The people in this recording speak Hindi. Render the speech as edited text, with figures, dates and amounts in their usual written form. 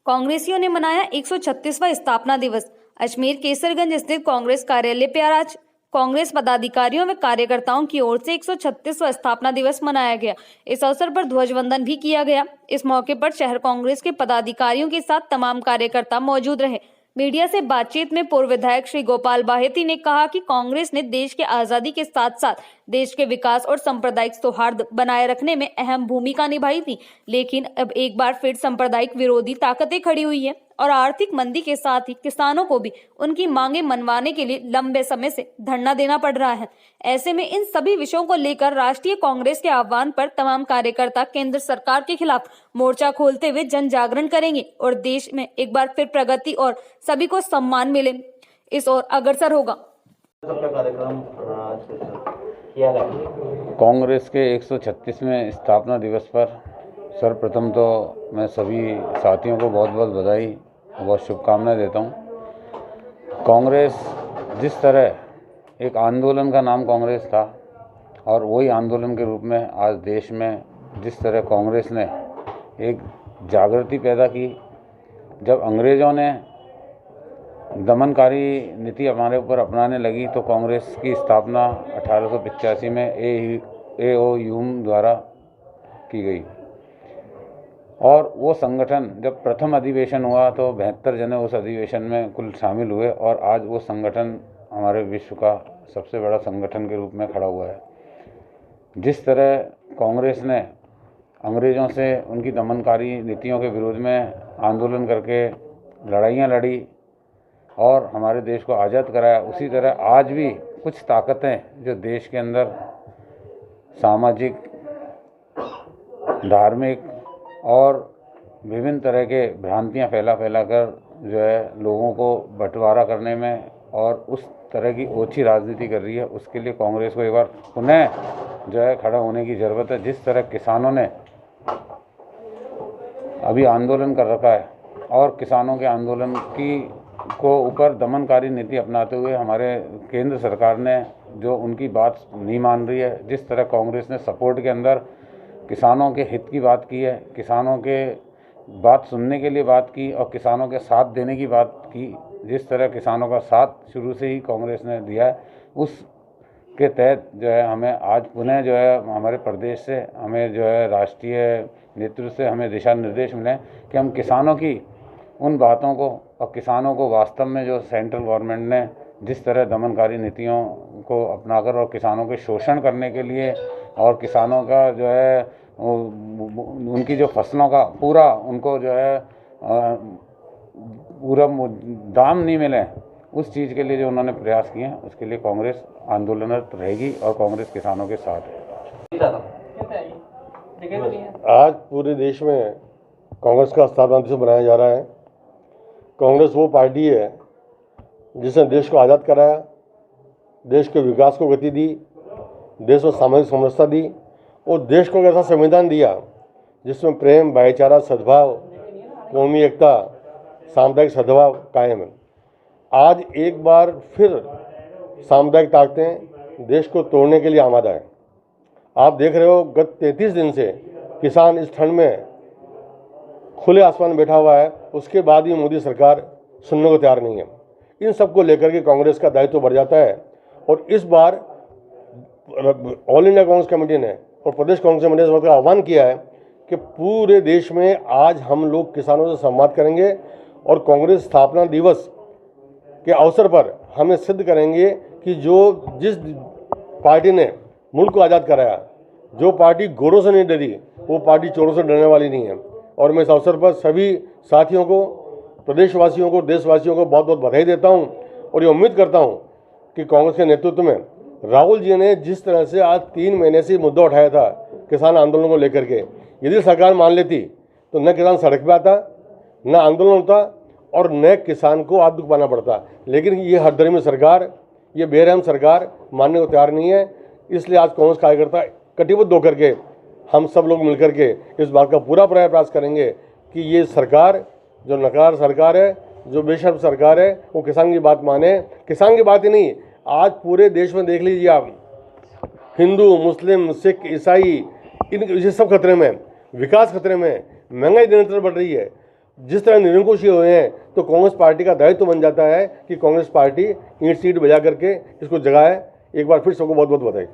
कांग्रेसियों ने मनाया 136वां स्थापना दिवस। अजमेर केसरगंज स्थित कांग्रेस कार्यालय पर आज कांग्रेस पदाधिकारियों व कार्यकर्ताओं की ओर से 136वां स्थापना दिवस मनाया गया। इस अवसर पर ध्वजवंदन भी किया गया। इस मौके पर शहर कांग्रेस के पदाधिकारियों के साथ तमाम कार्यकर्ता मौजूद रहे। मीडिया से बातचीत में पूर्व विधायक श्री गोपाल बाहेती ने कहा कि कांग्रेस ने देश के आजादी के साथ साथ देश के विकास और सांप्रदायिक सौहार्द बनाए रखने में अहम भूमिका निभाई थी, लेकिन अब एक बार फिर सांप्रदायिक विरोधी ताकतें खड़ी हुई हैं और आर्थिक मंदी के साथ ही किसानों को भी उनकी मांगे मनवाने के लिए लंबे समय से धरना देना पड़ रहा है। ऐसे में इन सभी विषयों को लेकर राष्ट्रीय कांग्रेस के आह्वान पर तमाम कार्यकर्ता केंद्र सरकार के खिलाफ मोर्चा खोलते हुए जन जागरण करेंगे और देश में एक बार फिर प्रगति और सभी को सम्मान मिले इस ओर अग्रसर होगा। कार्यक्रम किया गया। कांग्रेस के 136वें स्थापना दिवस पर सर्वप्रथम तो मैं सभी साथियों को बहुत बहुत बधाई, बहुत शुभकामनाएं देता हूं। कांग्रेस जिस तरह एक आंदोलन का नाम कांग्रेस था और वही आंदोलन के रूप में आज देश में जिस तरह कांग्रेस ने एक जागृति पैदा की, जब अंग्रेज़ों ने दमनकारी नीति हमारे ऊपर अपनाने लगी तो कांग्रेस की स्थापना 1885 में ए.ओ. ह्यूम द्वारा की गई और वो संगठन जब प्रथम अधिवेशन हुआ तो 72 जने उस अधिवेशन में कुल शामिल हुए और आज वो संगठन हमारे विश्व का सबसे बड़ा संगठन के रूप में खड़ा हुआ है। जिस तरह कांग्रेस ने अंग्रेज़ों से उनकी दमनकारी नीतियों के विरोध में आंदोलन करके लड़ाइयाँ लड़ी और हमारे देश को आज़ाद कराया, उसी तरह आज भी कुछ ताकतें जो देश के अंदर सामाजिक, धार्मिक और विभिन्न तरह के भ्रांतियां फैला कर जो है लोगों को बंटवारा करने में और उस तरह की ओछी राजनीति कर रही है, उसके लिए कांग्रेस को एक बार पुनः जो है खड़ा होने की ज़रूरत है। जिस तरह किसानों ने अभी आंदोलन कर रखा है और किसानों के आंदोलन को ऊपर दमनकारी नीति अपनाते हुए हमारे केंद्र सरकार ने जो उनकी बात नहीं मान रही है, जिस तरह कांग्रेस ने सपोर्ट के अंदर किसानों के हित की बात की है, किसानों के बात सुनने के लिए बात की और किसानों के साथ देने की बात की, जिस तरह किसानों का साथ शुरू से ही कांग्रेस ने दिया है, उसके तहत जो है हमें आज पुनः जो है हमारे प्रदेश से हमें जो है राष्ट्रीय नेतृत्व से हमें दिशा निर्देश मिले कि हम किसानों की उन बातों को और किसानों को वास्तव में जो सेंट्रल गवर्नमेंट ने जिस तरह दमनकारी नीतियों को अपनाकर और किसानों के शोषण करने के लिए और किसानों का जो है उनकी जो फसलों का पूरा उनको जो है पूरा दाम नहीं मिले, उस चीज़ के लिए जो उन्होंने प्रयास किए हैं उसके लिए कांग्रेस आंदोलनरत रहेगी और कांग्रेस किसानों के साथ है। आज पूरे देश में कांग्रेस का स्थापना दिवस मनाया जा रहा है। कांग्रेस वो पार्टी है जिसने देश को आज़ाद कराया, देश के विकास को गति दी, देश को सामाजिक समरसता दी और देश को एक ऐसा संविधान दिया जिसमें प्रेम, भाईचारा, सद्भाव, कौमी एकता, सामुदायिक सद्भाव कायम है। आज एक बार फिर सामुदायिक ताकतें देश को तोड़ने के लिए आमादा है। आप देख रहे हो गत 33 दिन से किसान इस ठंड में खुले आसमान में बैठा हुआ है, उसके बाद भी मोदी सरकार सुनने को तैयार नहीं है। इन सब को लेकर के कांग्रेस का दायित्व बढ़ जाता है और इस बार ऑल इंडिया कांग्रेस कमेटी ने और प्रदेश कांग्रेस कमेटी ने का आह्वान किया है कि पूरे देश में आज हम लोग किसानों से संवाद करेंगे और कांग्रेस स्थापना दिवस के अवसर पर हमें सिद्ध करेंगे कि जिस पार्टी ने मुल्क को आज़ाद कराया, जो पार्टी घोड़ों से नहीं डरी, वो पार्टी चोरों से डरने वाली नहीं है। और मैं इस अवसर पर सभी साथियों को, प्रदेशवासियों को, देशवासियों को बहुत बहुत बधाई देता हूं और ये उम्मीद करता हूं कि कांग्रेस के नेतृत्व में राहुल जी ने जिस तरह से आज 3 महीने से मुद्दा उठाया था किसान आंदोलन को लेकर के, यदि सरकार मान लेती तो न किसान सड़क पर आता, न आंदोलन होता और न किसान को आग दुख पाना पड़ता। लेकिन ये हरदर्मी सरकार, ये बेरहम सरकार मानने को तैयार नहीं है। इसलिए आज कांग्रेस कार्यकर्ता कटिबद्ध होकर के हम सब लोग मिलकर के इस बात का पूरा प्रयास करेंगे कि ये सरकार जो नकार सरकार है, जो बेशर्म सरकार है, वो किसान की बात माने। किसान की बात ही नहीं, आज पूरे देश में देख लीजिए आप, हिंदू, मुस्लिम, सिख, ईसाई, ये सब खतरे में, विकास खतरे में, महंगाई दिन बढ़ रही है। जिस तरह निरंकुश ये हुए हैं, तो कांग्रेस पार्टी का दायित्व बन जाता है कि कांग्रेस पार्टी ईंट सीट बजा करके इसको जगाए। एक बार फिर सबको बहुत बहुत बधाई।